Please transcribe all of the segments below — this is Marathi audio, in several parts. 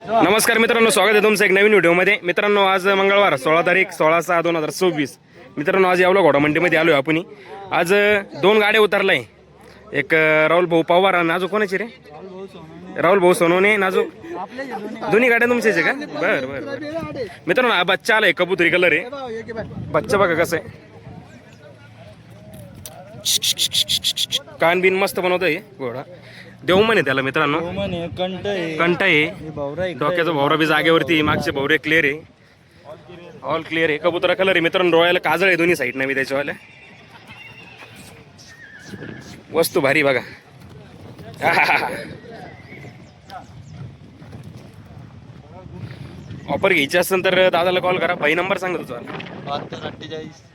नमस्कार मित्रांनो, स्वागत आहे तुमचं एक नवीन व्हिडिओमध्ये. मित्रांनो, आज मंगळवार 16 तारीख 16/6/2024. मित्रांनो, आज यावला घोडा मंडीमध्ये आलो आहे आपण. आज दोन गाड्या उतरलाय. एक राहुल भाऊ पवार आणि नाजूक कोणाची रे? राहुल भाऊ सोनवणे. नाजूक दोन्ही गाड्या तुमच्याच आहे का? बरं बरं बरं. मित्रांनो, हा बच्चा आलाय, कबुतरी कलर आहे. बच्चा बघा कसं आहे, कान बिन मस्त बनवतोय घोडा. देव म्हणे त्याला मित्रांनो, कंठ आहे, डोक्याचा भवरा बी जागेवरती, मागचे भवरे क्लिअर आहे, ऑल क्लिअर आहे. कबुतरा कलर आहे मित्रांनो, डोळ्याला काजळ आहे दोन्ही साईड नाही त्याच्यावाल्या. वस्तू भारी बघा. ऑफर घ्यायची असेल तर दादाला कॉल करा. भाई नंबर सांगा तुझा.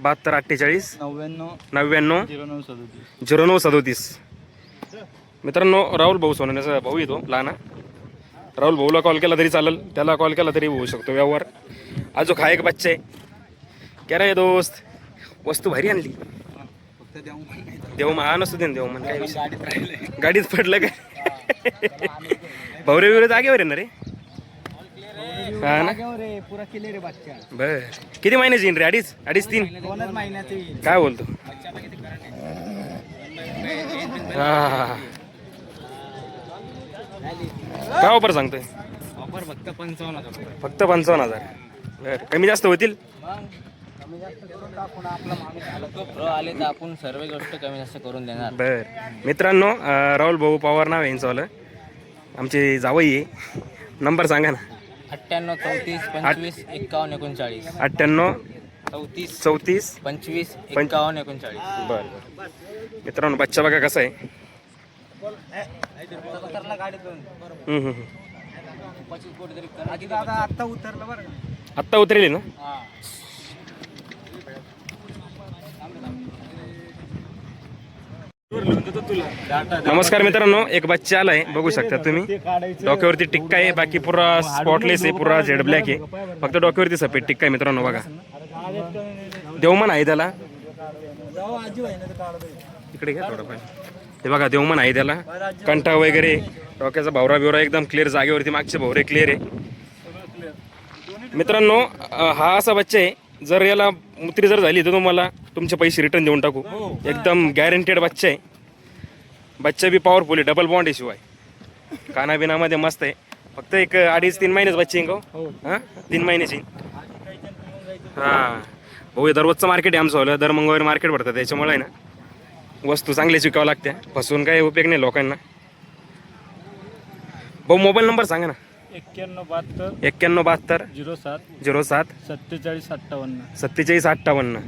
72 48 99 09 37. मित्रांनो, राहुल भाऊ सोनवण्याचा भाऊ येतो लहाना. राहुल भाऊला कॉल केला तरी चालेल, त्याला कॉल केला तरी होऊ शकतो व्यवहार. अजून हा एक बच्चा आहे. क्या रे दोस्त, वस्तू भारी आणली. देव हा नसतो दे देव म्हण, काय विषय गाडीत पडलं काय? भवरे बिवरे जागेवर आहे ना रे? हा ना, बर. किती महिन्याची येईन रे? अडीच 3 काय बोलतो? हा, काय ऑफर सांगतोय? ऑफर फक्त 55,000. फक्त 55,000. बरं, कमी जास्त होतील? आले तर आपण सर्व गोष्ट कमी जास्त करून देणार. बर. मित्रांनो, राहुल भाऊ पवार नाव आहे यांचं, आमचे जावई आहे. नंबर सांगा ना. 98 34 25 51 39. 98 34 34 25 51 39. बर. मित्रांनो, बच्चा बघा कसा आहे. आत्ता उतरेल ना? नमस्कार मित्रांनो, एक बच्चा आलाय, बघू शकता तुम्ही. डोक्यावरती टिक्का आहे, बाकी पुरा स्पॉटलेस आहे, पुरा जेड ब्लॅक आहे, फक्त डोक्यावरती सफेद टिक्का आहे. मित्रांनो बघा, देवमन आहे त्याला. इकडे घ्या थोडं. हे बघा, देवमन आहे त्याला. कंठा वगैरे, डोक्याचा भावरा बिवरा एकदम क्लिअर जागेवरती, मागचे भवरे क्लिअर आहे. मित्रांनो, हा असा बच्चा आहे, जर याला मुत्री जर झाली तर तुम्हाला तुमचे पैसे रिटर्न देऊन टाकू. एकदम गॅरंटेड बच्चा आहे. बच्चा बी पॉवरफुल आहे, डबल बॉन्ड आहे, शिवाय कानाबिनामध्ये मस्त आहे. फक्त एक 2.5-3 महिन्याच बच्चे आहे का? हां, 3 महिन्याची. हां भाऊ, दररोजचं मार्केट आहे आमचं, दर मंगळवारी मार्केट भरतं, त्याच्यामुळे आहे ना वस्तू चांगल्याच विकावं लागत्या, फसवून काय उपयोग नाही लोकांना. भाऊ, मोबाईल नंबर सांगा ना. 91 72 07 47 58. 47 58.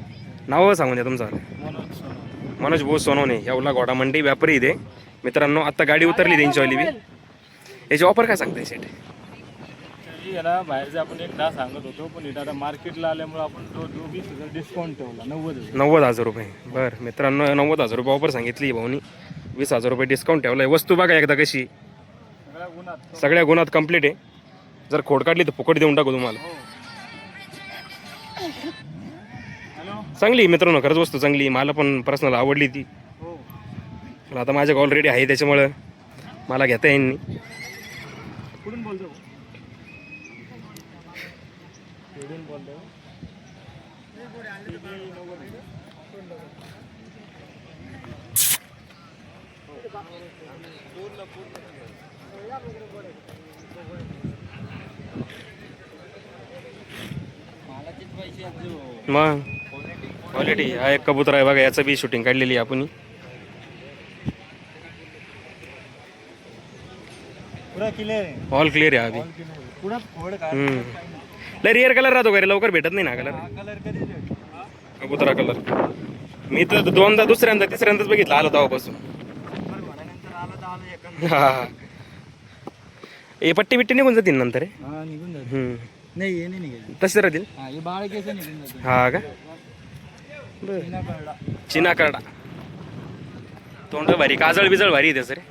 नाव सांगून द्या तुमचं. मनोज भाऊ सोनवणे, यावला घोडा मंडी व्यापारी इथे. मित्रांनो, आता गाडी उतरली त्यांच्यावाली बी. याची ऑफर काय सांगताय सेट? याला बाहेरचे आपण एक 10 सांगत होतो, पण इथं आता मार्केटला आल्यामुळे आपण दोघी डिस्काउंट ठेवला 90,000 रुपये. बरं मित्रांनो, 90,000 रुपये ऑफर सांगितली भाऊनी. 20,000 रुपये डिस्काउंट ठेवलाय. वस्तू बघा एकदा कशी, सगळ्या गुणात कंप्लीट आहे. जर खोड काढली तर फुकट देऊन टाकू तुम्हाला. चांगली मित्रांनो, खरंच वस्तू चांगली. मला पण पर्सनल आवडली ती. पण आता माझ्या ऑलरेडी आहे, त्याच्यामुळं मला घेता येईल. कुठून बोलतो? मग क्वालिटी. हा एक कबूतर आहे बघा, याचं बी शूटिंग काढलेली आहे आपण. ऑल क्लिअर आहे. लय रिअर कलर राहतो का रे? लवकर भेटत नाही ना कलर. कबुतरा कलर मी तर दोनदा, दुसऱ्यांदा, तिसऱ्यांदाच बघितलं आलं तेव्हापासून. हा, हे पट्टी बिट्टी निघून जातील नंतर. तसे राहतील. हा का? चिना करडा, तोंड भारी, काजळ बिजळ भारी आहे त्याचं रे.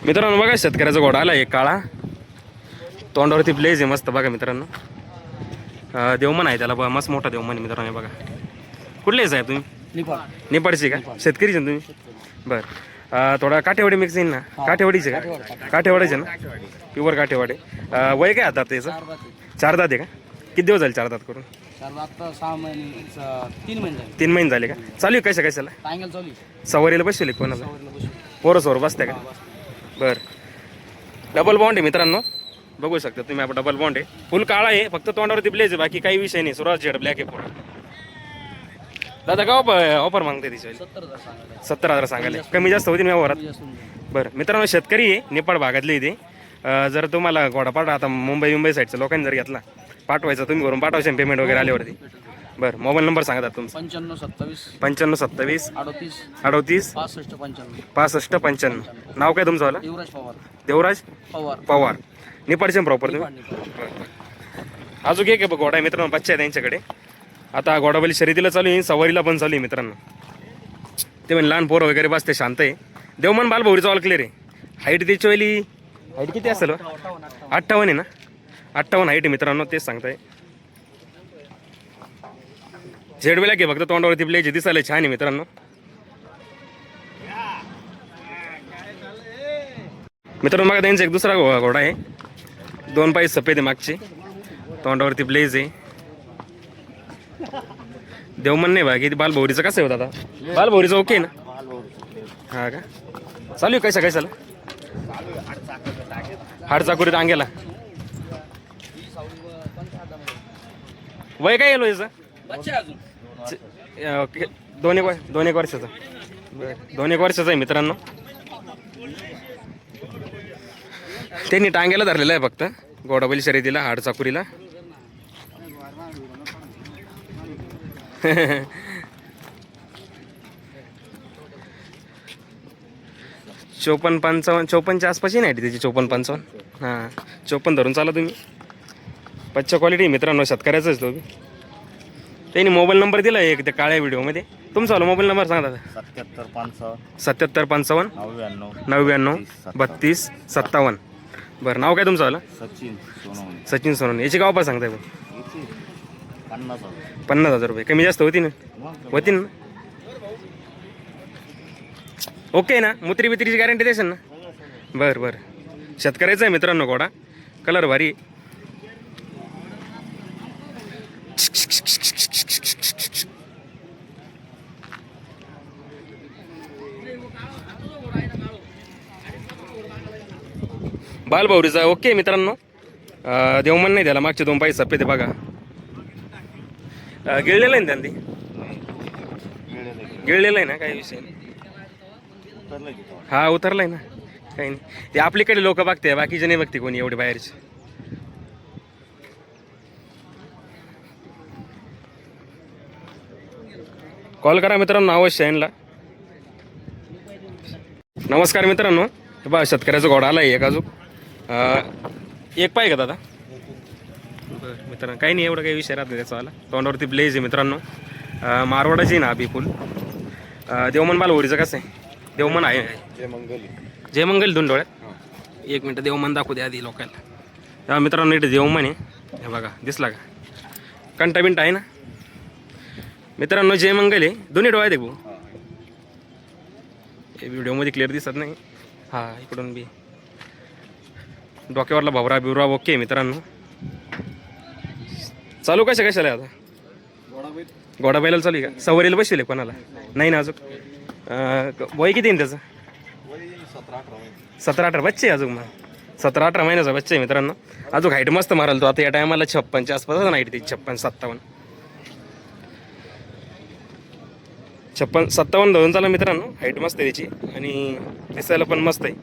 मित्रांनो बघा, शेतकऱ्याचा घोडा आला एक काळा, तोंडावरती ब्लेज आहे मस्त बघा मित्रांनो. देवमन आहे त्याला मस्त मोठा देवमन आहे मित्रांनो. हे बघा कुठले साहेब तुम्ही? नेपाळचे का? शेतकरीचे ना तुम्ही? बरं थोडा काठेवाडी मिक्स येईल ना? काठेवाडीचे का? काठेवाडीचे ना? प्युअर काठेवाडी. वय काय आता त्याचं? 4 दात आहे का? किती दिवस झाले 4 दात करून? 3 महिने झाले का? चालू आहे कशा कशाला? सवारीला बसले कोणाला? पोरसवर बसते का? बरं डबल बॉन्ड आहे मित्रांनो, बघू शकता तुम्ही. आपण डबल बॉन्ड आहे, फुल काळा आहे, फक्त तोंडावरती ब्लेज आहे, बाकी काही विषय नाही. सुरुवात झेड ब्लॅक आहे पूर्ण. दादा का ऑफर मागते तिच्या? 70,000 सांगायला. कमी जास्त होती व्यवहारात? बरं मित्रांनो शेतकरी आहे, नेपाळ भागातले इथे. जर तुम्हाला घोडापाट आता मुंबई साईडच्या लोकांनी जर घेतला पाठवायचा, तुम्ही घरून पाठवायचे पेमेंट वगैरे आल्यावरती. बरं मोबाईल नंबर सांगा तुमचा. 9527 38 65 55. नाव काय तुमचं वाला? देवराज पवार. नेपाळचे प्रॉपर तुम्ही? अजून एक आहे घोडा आहे मित्रांनो, बच्चा आहे त्यांच्याकडे. आता घोडाबली शर्यतीला चालू आहे, सवारीला पण चालू आहे मित्रांनो. ते म्हणजे लहान पोरं वगैरे बसते, शांत आहे. देवमन बालभौरीचा ऑल क्लिअर आहे. हाईट त्याची वेळी हाईट किती असेल? 58 आहे ना? 58 हाईट आहे मित्रांनो, तेच सांगताय. झेड ब्लॅक आहे, फक्त तोंडावरती ब्लेज दिसायला छान आहे मित्रांनो. मित्रांनो बघा त्यांचा एक दुसरा घोडा आहे, 2 पाय सफेद आहे मागचे, तोंडावरती ब्लेज आहे. देवमन नाही बाकी. बालभौरीचं कसं आहे होतं आता? बालभौरीचं ओके ना? हा का? चालू आहे कशाला? हाड चाकुरीत अंग्याला. वय काय गेलो याचं? ओके 2-1 वर्षाचा. 2-1 वर्षाचा आहे मित्रांनो. त्यांनी टांग्याला धरलेला आहे फक्त घोडाबली शर्यतीला, हाड चाकुरीला. 54-55 आसपास नाही त्याची. 54-55. हां 54 धरून चाला तुम्ही. पच्चा क्वालिटी मित्रांनो, शेतकऱ्याचाच तो. त्यांनी मोबाईल नंबर दिला एक त्या काळ्या व्हिडिओमध्ये. तुमचा मोबाईल नंबर सांगा दादा. 7755 99 32 57. बरं नाव काय तुमचं? सचिन सोनवणे. याची गाव पण सांगताय? 50,000 रुपये. कमी जास्त होती ना? होती ना? ओके ना? मुत्री बित्रीची गॅरंटी देशाल ना? बरं शेतकऱ्याचा आहे मित्रांनो घोडा, कलर भारी. बालभौरीचा ओके मित्रांनो. देवमन नाही त्याला, मागचे 2 पाय सफेद बघा. गिळलेलं आहे ना त्यांनी? गिळलेलं आहे ना? काही विषय नाही. हा उतरलाय ना, काही नाही. ते आपल्याकडे लोक बघते, बाकीचे नाही बघते कोणी एवढे बाहेरचे. कॉल करा मित्रांनो अवश्य यांना. नमस्कार मित्रांनो, हे बघा शेतकऱ्याचा घोडा आला आहे एक अजून. एक पाय का दादा? बरं मित्रांनो काही नाही, एवढं काही विषय राहत नाही त्याचा आला. तोंडावरती ब्लेज आहे मित्रांनो, मारवाडाची ना अभि फुल. देवमन बालभौरीचं कसं आहे? देवमन आहे जय मंगल 2 डोळ्यात. 1 मिनटं देवमन दाखवू द्या आधी लोकांना. तेव्हा मित्रांनो इथे देवमन आहे, हे बघा दिसला का? कंटा बिंटा आहे ना मित्रांनो. जय मंगल आहे, दोन्ही डोळ्यात आहे भाऊ. हे व्हिडिओमध्ये क्लिअर दिसत नाही. हा इकडून बी डोक्यावरला भवरा बिवरा ओके मित्रांनो. चालू कशाला आहे आता? घोडा बैलाला चालू आहे का? सवारीला बसले कोणाला? नाही ना अजून. वय किती आहे त्याचं? 17-18 बच्चे आहे अजून. मग 17-18 महिन्याचा बच्चा आहे मित्रांनो. अजून हाईट मस्त माराल तो. आता या टायमाला 56च्या आसपास हाईट त्याची. 56-57 56-57 धरून चाला मित्रांनो. हाईट मस्त आहे त्याची आणि दिसायला पण मस्त आहे.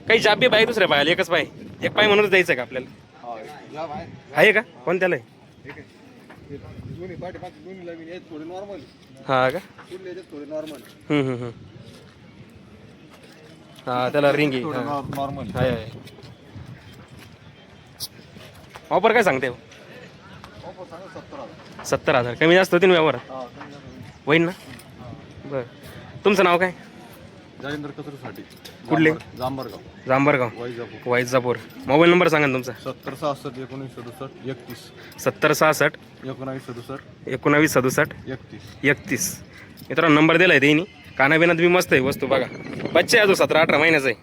काही जाबी पाय दुसऱ्या पायाला? एकच पाय? एक पाय म्हणूनच द्यायचं आहे का आपल्याला? आहे का? कोणत्याला आहे? हा का? हा त्याला रिंग आहे. ऑफर काय सांगते? 70,000. कमी जास्त होती ना व्यवहारात? होईन ना? बरं तुमचं नाव काय? जालिंदर कचरूसाठी. कुठले? जांभरगाव जांभरगाव, वैजापूर. वैजापूर. मोबाईल नंबर सांगा ना तुमचा. 70 66 19 67 31 70 66 19 67 19 67 31. 31. मित्रांनो नंबर दिलाय त्यांनी. कानाबिनात बी मस्त आहे वस्तू बघा. बच्चे आहे तो 17-18 महिन्याचा आहे.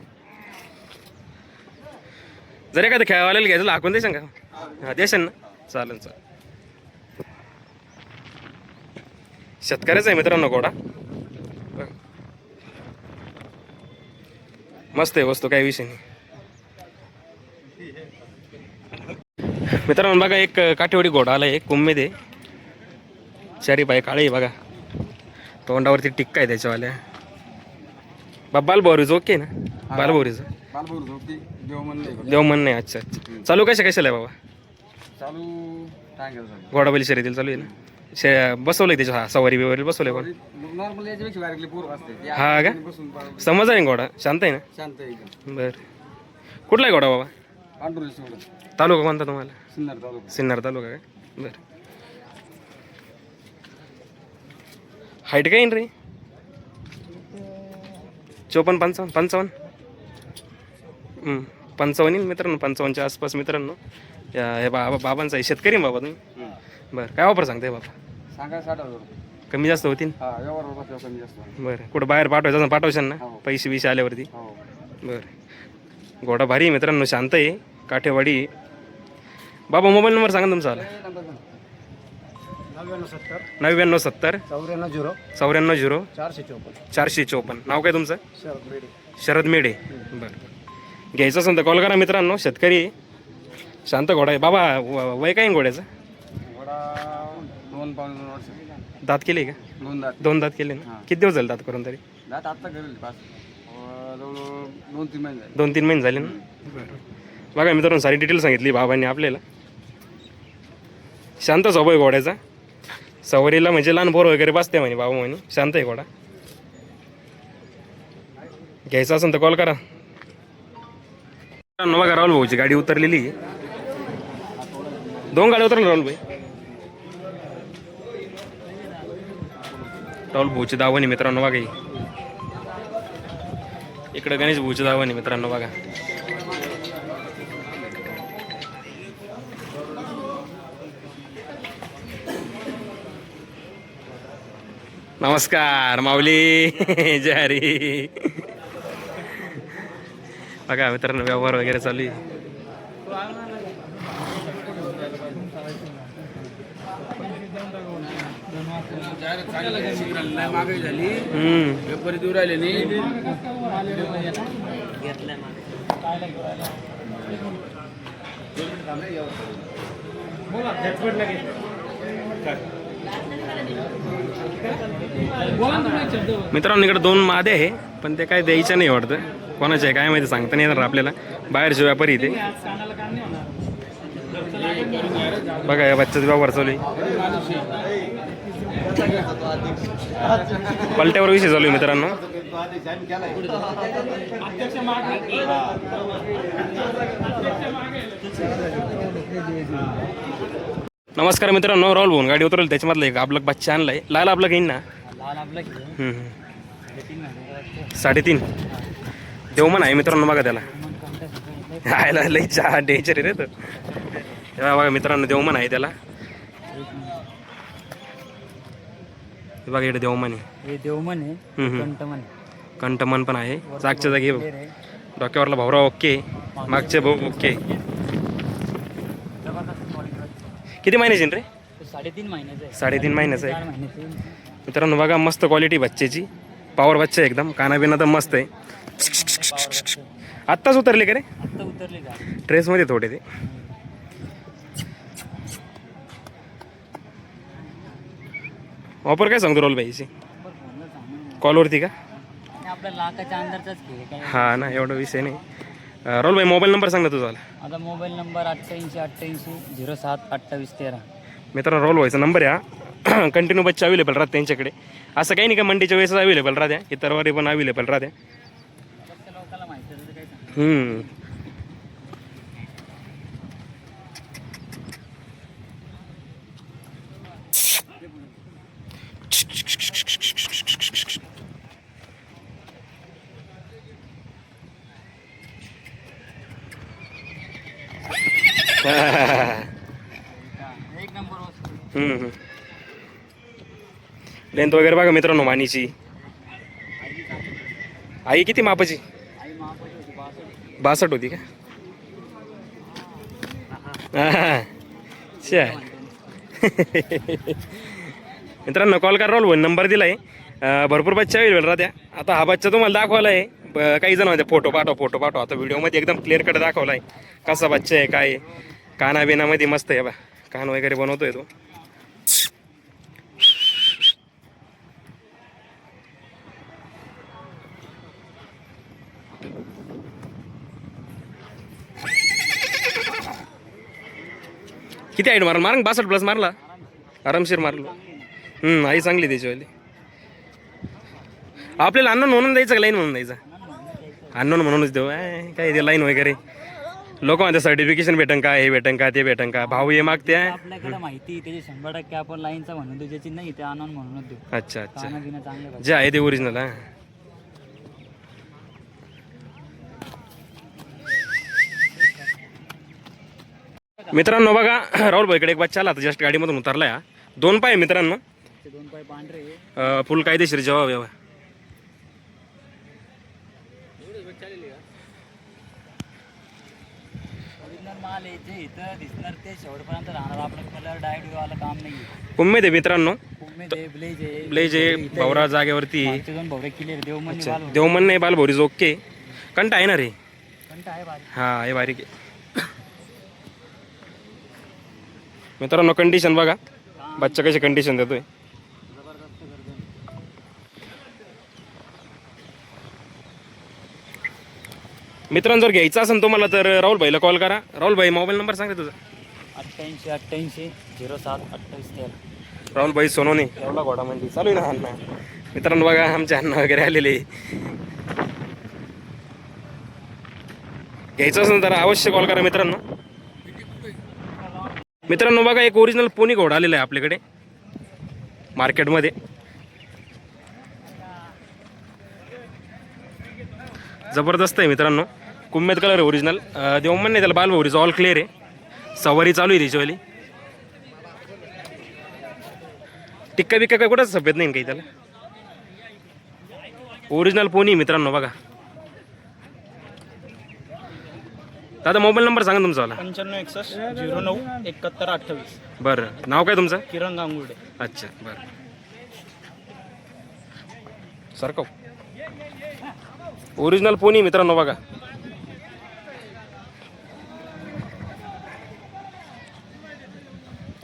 जर एखादं खेळवायला घ्यायचं हाकून देशाल का? हां देशाल ना, चालेल चालेल. शेतकऱ्याचा आहे मित्रांनो घोडा. मस्त आहे वस्तू, काही विषय नाही. मित्रांनो बघा एक काठेवाडी घोडा आला आहे, कुंमेद आहे. चारी पाय काळे आहे बघा. तोंडावरती टिक्का आहे त्याच्यावाल्या. बालभौरीचं ओके ना? बालभौरीचं देव मन नाही. अच्छा अच्छा. चालू कशाला आहे बाबा? चालू घोडा बैल शर्यतील चालू आहे ना? बसवलंय त्याच्या सवारी बिवारी बसवलंय बघा. हा का? समज आहे घोडा, शांत आहे ना? बर. कुठला आहे घोडा बाबा? तालुका कोणता तुम्हाला? सिन्नर तालुका का? बर. हाईट काय रे? 54 55 55 मित्रांनो, 55च्या आसपास मित्रांनो. हे बाबांचा आहे. शेतकरी बाबा तुम्ही? बरं. काय ऑफर सांगताय बाबा? सांगा 60,000 कमी जास्त होतील? बरं. कुठं बाहेर पाठवायचं पाठवशाल ना? पैसे बिसे आल्यावरती? बरं. घोडा भारी आहे मित्रांनो, शांत आहे, काठेवाडी. बाबा मोबाईल नंबर सांगा तुमचा. 99 70 94 0 454. नाव काय तुमचं? शरद मेढे. बरं. घ्यायचं असेल तर कॉल करा मित्रांनो. शेतकरी आहे, शांत घोडा आहे. बाबा वय काय घोड्याचं? दात केले का? 2 दात केले ना? किती दिवस झाले दात करून तरी? 2-3 महिने झाले ना? बघा मित्रांनो, सारी डिटेल सांगितली बाबांनी आपल्याला. शांत स्वभाव आहे घोड्याचा. सवारीला म्हणजे लहान पोर वगैरे बसते म्हणे बाबा म्हणे. शांत आहे घोडा. घ्यायचं असेल तर कॉल करा. बघा राहुल भाऊची गाडी उतरलेली आहे. 2 गाड्या उतरल्या राहुल भाई. राहुल भाऊची दावणी मित्रांनो बघा. इकडे गणेश भाऊची दावणी मित्रांनो बघा. नमस्कार माऊली. जय हरी. बघा मित्रांनो व्यवहार वगैरे चालू आहे. मित्रांनो इकडे 2 मादे आहे, पण ते काय द्यायचं नाही वाटतं. कोणाचे आहे काय माहिती, सांगता नाही येणार आपल्याला. बाहेरचे व्यापारी इथे बघा. या बच्चाचा व्यवहार चालू आहे. पलट्यावर विषय चालू आहे मित्रांनो. नमस्कार मित्रांनो. राहुल भाऊन गाडी उतरवली, त्याच्यामधलं एक आपलं बच्चा आणलाय. लाल आपलं घेईन ना? 3.5 देवमन आहे मित्रांनो बघा. त्याला आयला लई चहा डेंजर रे तो. तेव्हा बघा मित्रांनो देवमन आहे त्याला. बघा इकडे देवमन आहे. कंटमन पण आहे. जागच्या जागी डोक्यावरला भावरा ओके, मागचे भाऊ ओके. किती महिन्याची रे? 3.5 महिन्याचं आहे मित्रांनो बघा. मस्त क्वालिटी बच्चेची, पावर बच्चा एकदम. कानाबिना तर मस्त आहे. आत्ताच उतरले का रे? ट्रेसमध्ये थोडे ते. ऑफर काय सांगतो रोल भाईची? कॉलवरती का? हा ना, एवढा विषय नाही. रोल भाई मोबाईल नंबर सांग ना तुझा. माझा मोबाईल नंबर 88 07 28 13. मित्रांनो रोल व्हायचा नंबर आहे. कंटिन्यू बच्चे अवेलेबल राहते त्यांच्याकडे. असं काही नाही का मंडीच्या वेळेस अवेलेबल राहत्या, इतर वारी पण अवेलेबल राहत्या. एक नंबर वस्तू. लेंथ वगैरे बघा मित्रांनो मानीची. आई किती मापाची? आई महापाची होती 62. 62 होती का? अच्छा. मित्रांनो कॉल करा राहुल नंबर दिलाय. भरपूर बच्चा अवेलेबल राहत्या. आता हा बच्चा तुम्हाला दाखवायला आहे. काही जण म्हणते फोटो पाठव. आता व्हिडिओमध्ये एकदम क्लिअर कट दाखवलाय कसा बच्चा आहे काय. काना बिनामध्ये मस्त आहे बा. कान वगैरे बनवतोय तो. किती हाईट मारला? 62 प्लस मारला. आरामशीर मारलो. आई चांगली त्याच्यावाली. आपल्याला अन्न म्हणून द्यायचं का लाईन म्हणून द्यायचं? अन्न म्हणूनच देऊ. काय ते लाईन वगैरे लोक म्हणते सर्टिफिकेशन भेटन का, हे भेटन का, ते भेटन का. भाऊ हे मागते. आपल्याकडे माहिती त्याची 100% आपण लाईनचा म्हणून देऊ, ज्याची नाही ते आणून म्हणूनच देऊ. अच्छा खाणं पिणं चांगलं पाहिजे. जे आहे ते ओरिजिनल. हा मित्रांनो बघा राहुल भाईकडे एक बच्चा आला आता जस्ट गाडीमधून उतरलाय. हा 2 पाय मित्रांनो. ते 2 पाय पांढरे. फुल कायदेशीर जवाब यावा. ओरिजिनल माल आहे जे इथं दिसणार ते शेवटपर्यंत राहणार. आपलं कलर डायरेक्ट वाला काम नाही. उम्मीद आहे मित्रांनो. उमेद आहे, ब्लेज आहे. ब्लेज आहे भवरा जागेवरती. मागचे 2 भवरे क्लिअर देवमनी बाल. देवमन नाही बाल भोरीज ओके. कंटा आहे ना रे. कंटा आहे बारीक. हा हे बारीक आहे. मित्रांनो कंडिशन बघा बच्चा कशी कंडिशन देतोय. जबरदस्त गर्दन. मित्रांनो जर घ्यायचं असेल तुम्हाला तर राहुल भाईला कॉल करा. राहुल भाई मोबाईल नंबर सांगा तुझा. 88 07 28 राहुल भाई सोनोने एवढा घोडा म्हणजे चालू आहे ना अण्णा. मित्रांनो बघा आमचे अण्णा वगैरे आलेले. घ्यायचं असेल तर अवश्य कॉल करा मित्रांनो. मित्रांनो बघा एक ओरिजिनल पोनी घोडा आलेला आहे आपल्याकडे मार्केटमध्ये. जबरदस्त आहे मित्रांनो. कुंमेद कलर आहे ओरिजिनल. देवमन नाही त्याला बालभौरीचं ऑल क्लिअर आहे. सवारी चालू आहे त्याच्यावाली. टिक्का बिक्का काय कुठंच सफेद नाही काही त्याला. ओरिजिनल पोनी मित्रांनो बघा. दादा मोबाईल नंबर सांगा तुमचा वाला. 95 61 09 71 28. बरं नाव काय तुमचं? किरण गांगुर्डे. अच्छा बरं सरकव. ओरिजिनल पोनी मित्रांनो बघा.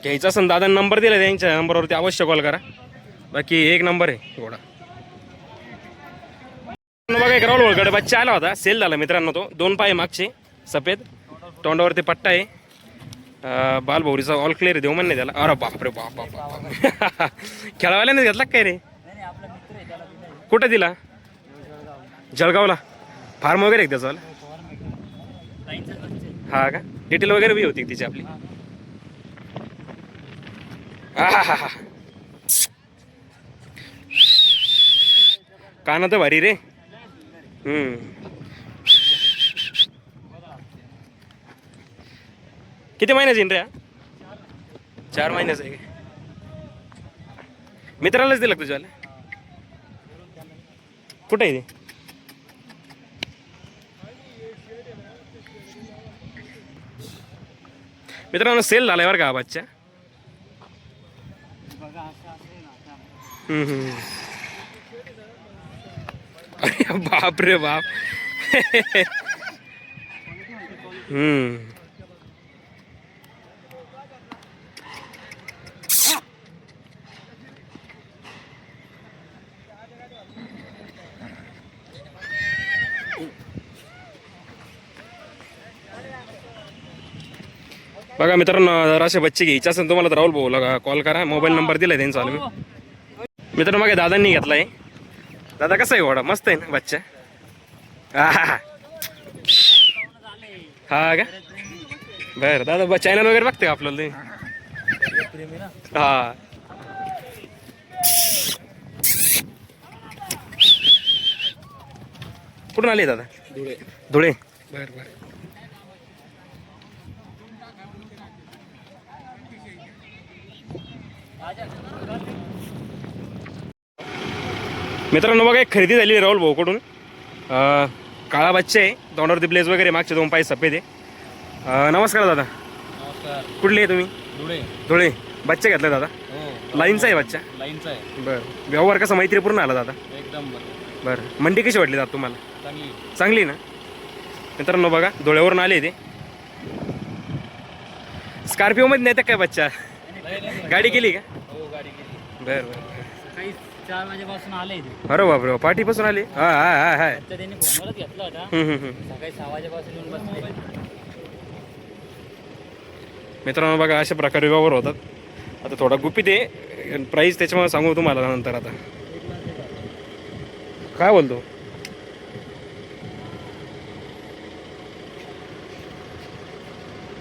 घ्यायचा असेल दादा नंबर दिला त्यांच्या नंबरवरती अवश्य कॉल करा. बाकी एक नंबर आहे घोडा. बघा एक राहुल भाईकडे बच्चा आला होता. सेल झाला मित्रांनो तो. 2 पाय मागचे सफेद. तोंडावरती पट्टा आहे. बालभौरीचा ऑल क्लिअर आहे. देऊ म्हणणे त्याला. अरे बापरे बाप बाप बाप. खेळावाल्याने घेतला काय रे? कुठं दिला? जळगावला. फार्म वगैरे एक त्याचा. हा का डिटेल वगैरे बी होती तिची आपली. काना तर भारी रे. किती महिन्याची रे? 4 महिन्याचं आहे. मित्रालाच दिलं तुझ्याला. कुठं आहे ते? मित्रांनो सेल झालाय बरं का हा बच्चा. अरे बाप रे बाप. बघा मित्रांनो जर असे बच्चे घ्यायचे असेल तुम्हाला तर राहुल भाऊला कॉल करा. मोबाईल नंबर दिलाय त्यांचा आला मी. मित्रांनो मग दादांनी घेतलाय. दादा कसा आहे घोडा? मस्त आहे ना बच्चा. हा का बरं दादा चॅनल वगैरे बघते का आपल्याला ते? हा कुठून आले दादा? धुळे. धुळे बरं बरं. मित्रांनो बघा एक खरेदी झाली राहुल भाऊकडून. काळा बच्चा आहे, तोंडावरती ब्लेज वगैरे, मागचे 2 पाय सफेद आहे. नमस्कार दादा, नमस्कार. कुठले आहे तुम्ही? धुळे. धुळे. बच्चा घेतला दादा? हो, लाईनचा आहे बच्चा? लाईनचा आहे. बरं. व्यवहार कसा मैत्रीपूर्ण आला दादा? एकदम बरं. बरं. मंडी कशी वाटली दादा तुम्हाला? चांगली. चांगली ना? मित्रांनो बघा धुळ्यावरून आले ते. स्कॉर्पिओमध्ये नाही तर काय बच्चा? गाडी केली का? हो, गाडी केली. बरं बरं. काही 4 वाजेपासून आले इथे. अरे बापरे, पाठीपासून आली? हा हा हा हा. तर त्यांनी फोनवरच घेतला होता. सकाळी 6 वाजेपासून येऊन बसले. मित्रांनो बघा अशा प्रकारे व्यवहार होतात. आता थोडा गुपित आहे प्राईस, त्याच्यामुळे सांगू तुम्हाला नंतर. आता काय बोलतो?